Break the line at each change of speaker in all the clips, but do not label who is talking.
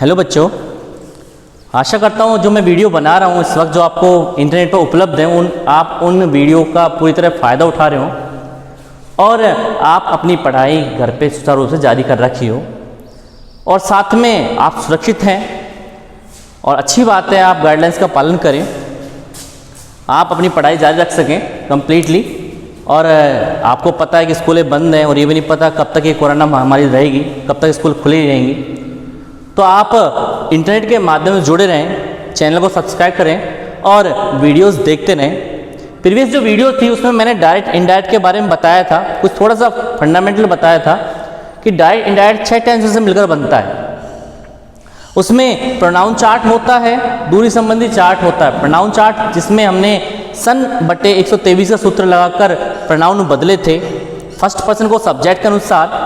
Hello बच्चों, आशा करता हूँ जो मैं वीडियो बना रहा हूँ इस वक्त जो आपको इंटरनेट पर उपलब्ध है आप उन वीडियो का पूरी तरह फ़ायदा उठा रहे हो और आप अपनी पढ़ाई घर पे सुचारू रूप से जारी कर रखी हो और साथ में आप सुरक्षित हैं और अच्छी बात है आप गाइडलाइंस का पालन करें, आप अपनी पढ़ाई जारी रख सकें कम्प्लीटली। और आपको पता है कि स्कूलें बंद हैं और ये भी नहीं पता कब तक ये कोरोना महामारी रहेगी, कब तक स्कूल खुली रहेंगी। तो आप इंटरनेट के माध्यम से जुड़े रहें, चैनल को सब्सक्राइब करें और वीडियोस देखते रहें। प्रीवियस जो वीडियो थी उसमें मैंने डायरेक्ट इनडायरेक्ट के बारे में बताया था, कुछ थोड़ा सा फंडामेंटल बताया था कि डायरेक्ट इनडायरेक्ट 6 टेंसेस से मिलकर बनता है। उसमें प्रोनाउन चार्ट होता है, दूरी संबंधी चार्ट होता है। प्रोनाउन चार्ट जिसमें हमने सन बटे 123 का सूत्र लगाकर प्रोनाउन बदले थे। फर्स्ट पर्सन को सब्जेक्ट के अनुसार,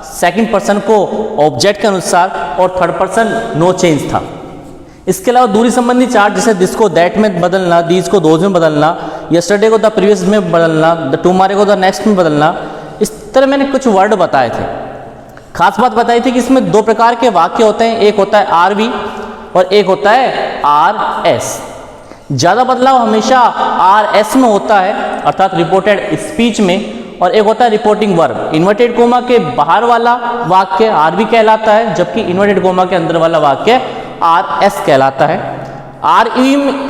सेकंड पर्सन को ऑब्जेक्ट के अनुसार और थर्ड पर्सन नो चेंज था। इसके अलावा दूरी संबंधी चार्ट जैसे दिस को दैट में बदलना, दीज को दोज में बदलना, यस्टरडे को द प्रीवियस में बदलना, द टुमारो को द नेक्स्ट में बदलना, इस तरह मैंने कुछ वर्ड बताए थे। खास बात बताई थी कि इसमें 2 प्रकार के वाक्य होते हैं, एक होता है आरवी और एक होता है आर एस। ज़्यादा बदलाव हमेशा आर एस में होता है अर्थात रिपोर्टेड स्पीच में, और एक होता है रिपोर्टिंग वर्ब। इन्वर्टेड कोमा के बाहर वाला वाक्य आरवी कहलाता है जबकि इन्वर्टेड कोमा के अंदर वाला वाक्य आर एस कहलाता है।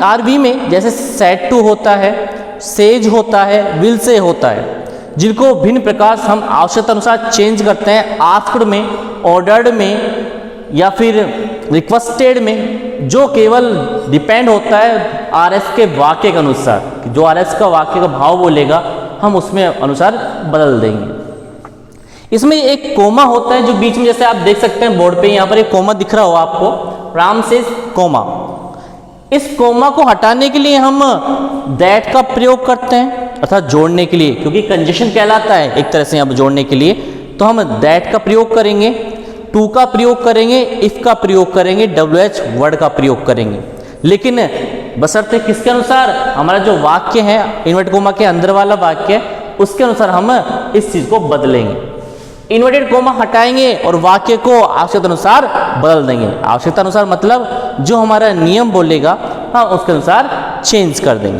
आरवी में जैसे सेड टू होता है, सेज होता है, विल से होता है, जिनको भिन्न प्रकार से हम आवश्यकता अनुसार चेंज करते हैं। आस्क्ड में, ऑर्डर्ड में या फिर रिक्वेस्टेड में, जो केवल डिपेंड होता है आरएस के वाक्य के अनुसार। जो आरएस का वाक्य का भाव बोलेगा हम उसमें अनुसार बदल देंगे। इसमें एक कोमा होता है जो बीच में, जैसे आप देख सकते हैं बोर्ड पे यहाँ पर एक कोमा दिख रहा हो आपको, राम सेज कोमा। इस कोमा को हटाने के लिए हम दैट का प्रयोग करते हैं अर्थात जोड़ने के लिए, क्योंकि कंजक्शन कहलाता है एक तरह से यहाँ जोड़ने के लिए, तो हम दैट का प्रयोग करेंगे, टू का प्रयोग करेंगे, इफ का प्रयोग करेंगे, WH वर्ड का प्रयोग करेंगे। लेकिन बशर्ते किसके अनुसार, हमारा जो वाक्य है इन्वर्टेड कोमा के अंदर वाला वाक्य, उसके अनुसार हम इस चीज को बदलेंगे। इन्वर्टेड कोमा हटाएंगे और वाक्य को आवश्यकता अनुसार बदल देंगे। आवश्यकता अनुसार मतलब जो हमारा नियम बोलेगा हम उसके अनुसार चेंज कर देंगे।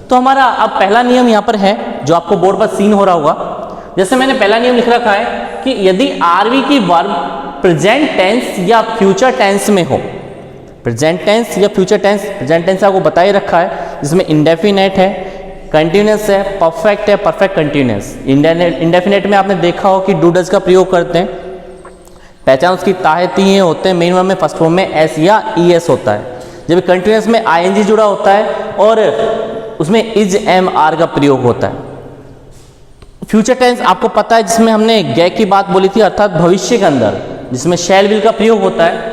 तो हमारा अब पहला नियम यहाँ पर है जो आपको बोर्ड पर सीन हो रहा होगा। जैसे मैंने पहला नियम लिख रखा है कि यदि आरवी की वर्ब प्रेजेंट टेंस या फ्यूचर टेंस में हो, प्रेजेंट टेंस या फ्यूचर टेंस, प्रेजेंट टेंस आपको बता ही रखा है, जिसमें इंडेफिनेट है, कंटिन्यूअस है, परफेक्ट है, परफेक्ट कंटिन्यूअस। इंडेफिनेट में आपने देखा हो कि डू डज का प्रयोग करते हैं, पहचान उसकी ताहती होते हैं, मेन वर्ब में फर्स्ट फॉर्म में एस या ES होता है, जब कंटिन्यूअस में ING जुड़ा होता है और उसमें इज MR का प्रयोग होता है। फ्यूचर टेंस आपको पता है जिसमें हमने गे की बात बोली थी अर्थात भविष्य के अंदर, जिसमें शैल विल का प्रयोग होता है।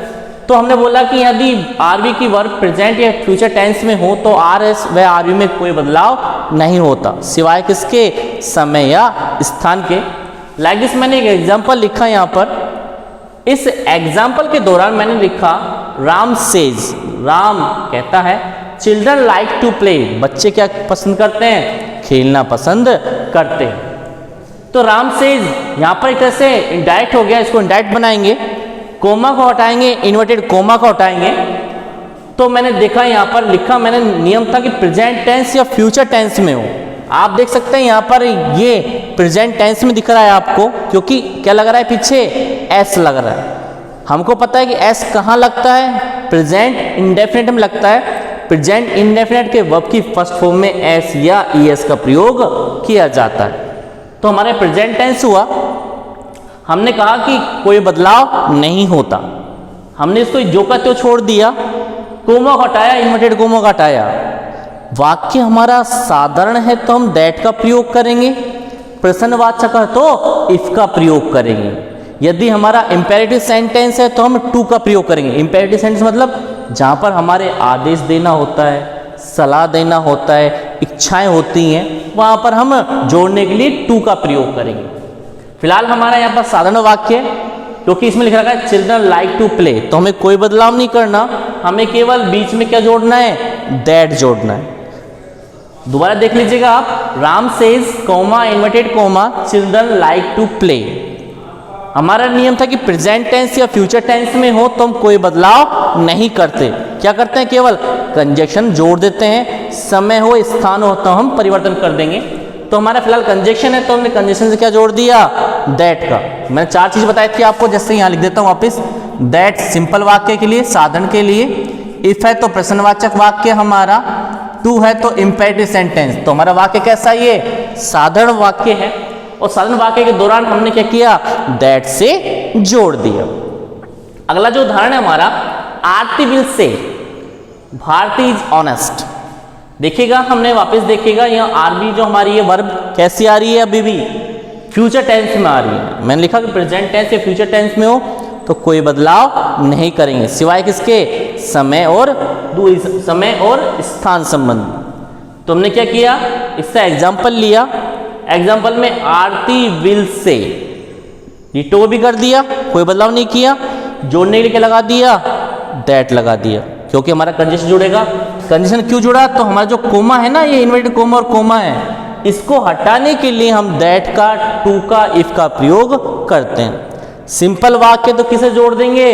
तो हमने बोला कि यदि आरवी की वर्ब प्रेजेंट या फ्यूचर टेंस में हो तो RS व आरवी में कोई बदलाव नहीं होता सिवाय किसके, समय या स्थान के। लाइक दिस मैंने एक एग्जांपल लिखा यहाँ पर। इस एग्जांपल के दौरान मैंने लिखा राम सेज, राम कहता है, चिल्ड्रन लाइक टू प्ले, बच्चे क्या पसंद करते हैं, खेलना पसंद करते हैं। तो राम सेज यहाँ पर एक तरह से इनडायरेक्ट हो गया, इसको इनडायरेक्ट बनाएंगे, कोमा को हटाएंगे, इन्वर्टेड कोमा को हटाएंगे। तो मैंने देखा यहाँ पर लिखा मैंने नियम था कि प्रेजेंट टेंस या फ्यूचर टेंस में हो। आप देख सकते हैं यहाँ पर ये प्रेजेंट टेंस में दिख रहा है आपको, क्योंकि क्या लग रहा है पीछे, एस लग रहा है। हमको पता है कि एस कहाँ लगता है, प्रेजेंट इंडेफिनेट में लगता है। प्रेजेंट इंडेफिनेट के वर्ब की फर्स्ट फॉर्म में एस या ES का प्रयोग किया जाता है। तो हमारे प्रेजेंट टेंस हुआ, हमने कहा कि कोई बदलाव नहीं होता, हमने इसको जो का त्यों छोड़ दिया, कोमा को हटाया, इन्वर्टेड कोमा को हटाया। वाक्य हमारा साधारण है तो हम दैट का प्रयोग करेंगे, प्रश्नवाचक है तो इफ का प्रयोग करेंगे। यदि हमारा इंपेरेटिव सेंटेंस है तो हम टू का प्रयोग करेंगे। इंपेरेटिव सेंटेंस मतलब जहाँ पर हमारे आदेश देना होता है, सलाह देना होता है, इच्छाएं होती हैं, वहाँ पर हम जोड़ने के लिए टू का प्रयोग करेंगे। फिलहाल हमारा यहाँ पर साधारण वाक्य है क्योंकि इसमें लिखा रखा है चिल्ड्रन लाइक टू प्ले, तो हमें कोई बदलाव नहीं करना, हमें केवल बीच में क्या जोड़ना है, दैट जोड़ना है। दोबारा देख लीजिएगा आप, Ram says comma inverted comma children like to play. हमारा नियम था कि प्रेजेंट टेंस या फ्यूचर टेंस में हो तो हम कोई बदलाव नहीं करते। क्या करते हैं, केवल कंजक्शन जोड़ देते हैं। समय हो स्थान हो तो हम परिवर्तन कर देंगे। तो हमारा फिलहाल कंजक्शन है तो हमने कंजक्शन से क्या जोड़ दिया, दैट का। मैंने 4 चीज बताई थी आपको, जैसे यहाँ लिख देता हूँ वापस। दैट सिंपल वाक्य के लिए, साधारण के लिए। इफ है तो प्रश्नवाचक वाक्य हमारा। टू है तो इम्पेरेटिव सेंटेंस। तो हमारा वाक्य कैसा, ये साधारण वाक्य है। और साधारण वाक्य के दौरान हमने क्या किया, दैट से जोड़ दिया। अगला जो उदाहरण है हमारा, आरती will say Bharti is honest. देखिएगा, हमने वापस देखिएगा यहाँ आरबी जो हमारी ये वर्ब कैसी आ रही है, अभी भी फ्यूचर टेंस में आ रही है। मैंने लिखा कि प्रेजेंट टेंस या फ्यूचर टेंस में हो तो कोई बदलाव नहीं करेंगे, सिवाय किसके, समय और स्थान संबंधी। तो हमने क्या किया, इसका एग्जाम्पल लिया। एग्जाम्पल में आरती विल से डिटो भी कर दिया, कोई बदलाव नहीं किया। जोड़ने के लिए क्या लगा दिया, दैट लगा दिया, क्योंकि हमारा कंजक्शन जुड़ेगा। कंजक्शन क्यों जुड़ा, तो हमारा जो कोमा है ना, ये इन्वर्टेड कोमा और कोमा है, इसको हटाने के लिए हम दैट का, टू का, इफ का प्रयोग करते हैं। सिंपल वाक्य तो किसे जोड़ देंगे,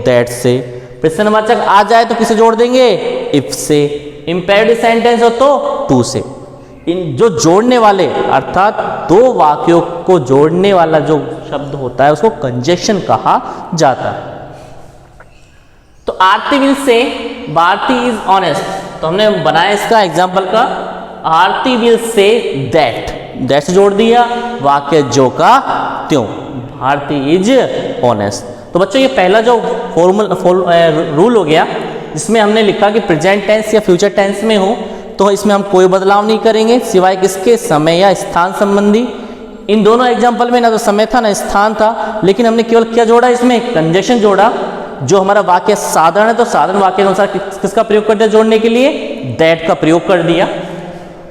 दैट से। प्रश्नवाचक आ जाए तो किसे जोड़ देंगे, इफ से। इम्पेरेटिव सेंटेंस हो तो टू से। इन जो जोड़ने वाले अर्थात दो वाक्यों को जोड़ने वाला जो शब्द होता है उसको कंजक्शन कहा जाता है। तो आरती will say Bharti is honest, तो हमने बनाया इसका एग्जाम्पल का, आरती विल से दैट से जोड़ दिया, वाक्य जो का त्यों, भारती इज ऑनेस्ट। तो बच्चों ये पहला जो रूल हो गया, जिसमें हमने लिखा कि प्रेजेंट टेंस या फ्यूचर टेंस में हो तो इसमें हम कोई बदलाव नहीं करेंगे, सिवाय किसके, समय या स्थान संबंधी। इन दोनों एग्जाम्पल में ना तो समय था ना स्थान था, लेकिन हमने केवल क्या जोड़ा, इसमें कंजक्शन जोड़ा। जो हमारा वाक्य साधारण है तो साधारण वाक्य के अनुसार किसका प्रयोग कर दिया जोड़ने के लिए, दैट का प्रयोग कर दिया।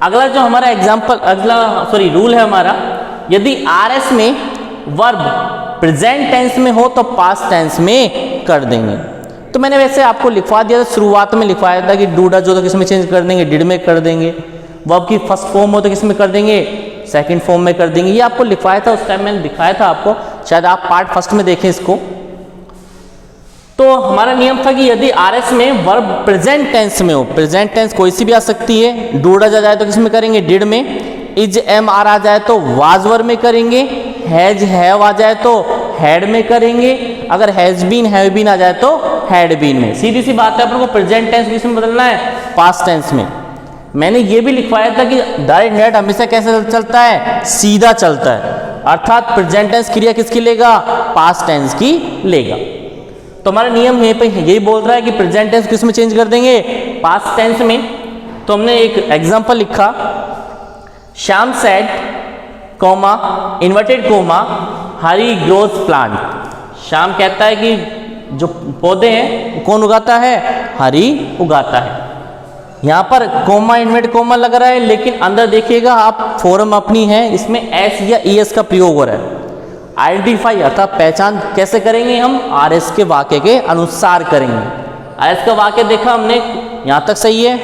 अगला जो हमारा रूल है हमारा, यदि आरएस में वर्ब प्रेजेंट टेंस में हो तो पास्ट टेंस में कर देंगे। तो मैंने वैसे आपको लिखवा दिया था, शुरुआत में लिखवाया था कि डूडा जो तो किस में चेंज कर देंगे, डिड में कर देंगे। वर्ब की फर्स्ट फॉर्म हो तो किस में कर देंगे, सेकंड फॉर्म में कर देंगे। ये आपको लिखवाया था, उस टाइम मैंने दिखाया था आपको, शायद आप पार्ट फर्स्ट में देखें इसको। तो हमारा नियम था कि यदि आरएस में वर्ब प्रेजेंट टेंस में हो, प्रेजेंट टेंस कोई सी भी आ सकती है, डूडा जा जाए तो किस में करेंगे, डिड में। इज एम आर आ जाए तो वाज वर्ब में करेंगे। हैज हैव आ जाए तो हैड में करेंगे। अगर हैज बीन हैव बीन आ जाए तो हैड बीन में। सीधी सी बात है, अपन को प्रेजेंट टेंस किस में बदलना है, पास्ट टेंस में। मैंने ये भी लिखवाया था कि डायरेक्ट नेट हमेशा कैसे चलता है, सीधा चलता है, अर्थात प्रेजेंट टेंस क्रिया किसकी लेगा, पास्ट टेंस की लेगा। तो हमारा नियम यहीं पे यही बोल रहा है कि प्रेजेंट टेंस किस में चेंज कर देंगे, पास्ट टेंस में। तो हमने एक एग्जांपल लिखा, Shyam said comma inverted comma Hari grows plant. Shyam कहता है कि जो पौधे हैं कौन उगाता है, हरी उगाता है। यहाँ पर कोमा इन्वर्टेड कोमा लग रहा है, लेकिन अंदर देखिएगा आप, फॉर्म अपनी है, इसमें एस या ईएस का प्रयोग हो रहा है। आइडेंटिफाई अर्थात पहचान कैसे करेंगे हम, आरएस के वाक्य के अनुसार करेंगे। आरएस का वाक्य देखा हमने, यहाँ तक सही है।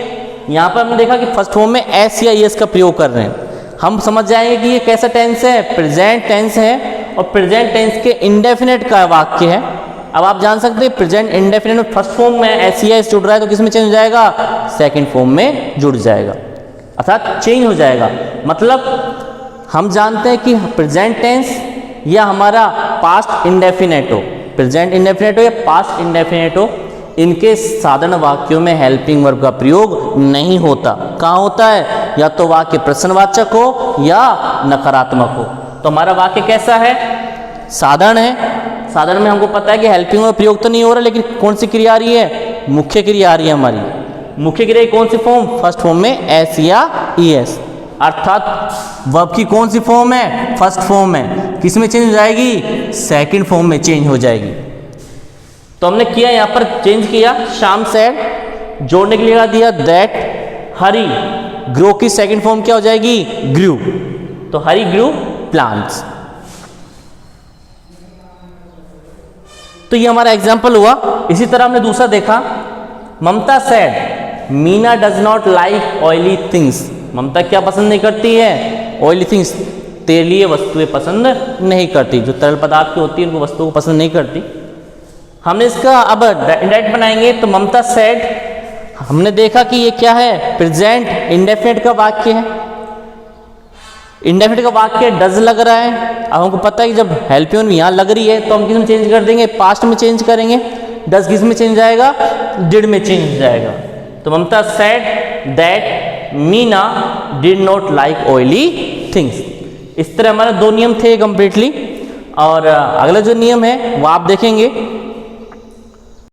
यहाँ पर हमने देखा कि फर्स्ट फॉर्म में एस या ईएस का प्रयोग कर रहे हैं, हम समझ जाएंगे कि ये कैसा टेंस है, प्रेजेंट टेंस है, और प्रेजेंट टेंस के इंडेफिनेट का वाक्य है। अब आप जान सकते हैं प्रेजेंट इंडेफिनेट में फर्स्ट फॉर्म में एस या ईएस जुड़ रहा है तो किस में चेंज हो जाएगा, सेकंड फॉर्म में जुड़ जाएगा, अर्थात चेंज हो जाएगा। मतलब हम जानते हैं कि प्रेजेंट टेंस या हमारा पास्ट इंडेफिनेट हो, प्रेजेंट इंडेफिनेट हो या पास्ट इंडेफिनेट हो, इनके साधारण वाक्यों में हेल्पिंग वर्ब का प्रयोग नहीं होता। कहाँ होता है, या तो वाक्य प्रश्नवाचक हो या नकारात्मक हो। तो हमारा वाक्य कैसा है, साधारण है। साधारण में हमको पता है कि हेल्पिंग वर्ब प्रयोग तो नहीं हो रहा, लेकिन कौन सी क्रिया आ रही है, मुख्य क्रिया आ रही है हमारी। मुख्य क्रिया कौन सी फॉर्म, फर्स्ट फॉर्म में एस या ईएस, अर्थात वर्ब की कौन सी फॉर्म है, फर्स्ट फॉर्म में, किस में चेंज हो जाएगी, सेकंड फॉर्म में चेंज हो जाएगी। तो हमने किया, यहाँ पर चेंज किया, श्याम सेड जोड़ने के लिए लगा दिया दैट, हरी ग्रो की सेकंड फॉर्म क्या हो जाएगी, ग्रू, तो हरी ग्रू प्लांट्स। तो ये हमारा एग्जाम्पल हुआ। इसी तरह हमने दूसरा देखा, Mamta said Meena does not like oily things. Mamta क्या पसंद नहीं करती है, ऑयली थिंग्स, तेलीय वस्तुएं पसंद नहीं करती, जो तरल पदार्थ की होती है उनको वस्तुओं को पसंद नहीं करती। हमने इसका अब इंडायरेक्ट बनाएंगे तो ममता सेड, हमने देखा कि ये क्या है, प्रेजेंट इंडेफिनिट का वाक्य है। इंडेफिनिट का वाक्य डज लग रहा है। अब हमको पता है कि जब हेल्प यू यहाँ लग रही है तो हम किस में चेंज कर देंगे, पास्ट में चेंज करेंगे। डज किस में चेंज जाएगा, डिड में चेंज जाएगा। तो Mamta said that Meena did not like oily things. इस तरह हमारे दो नियम थे कंप्लीटली। और अगला जो नियम है वो आप देखेंगे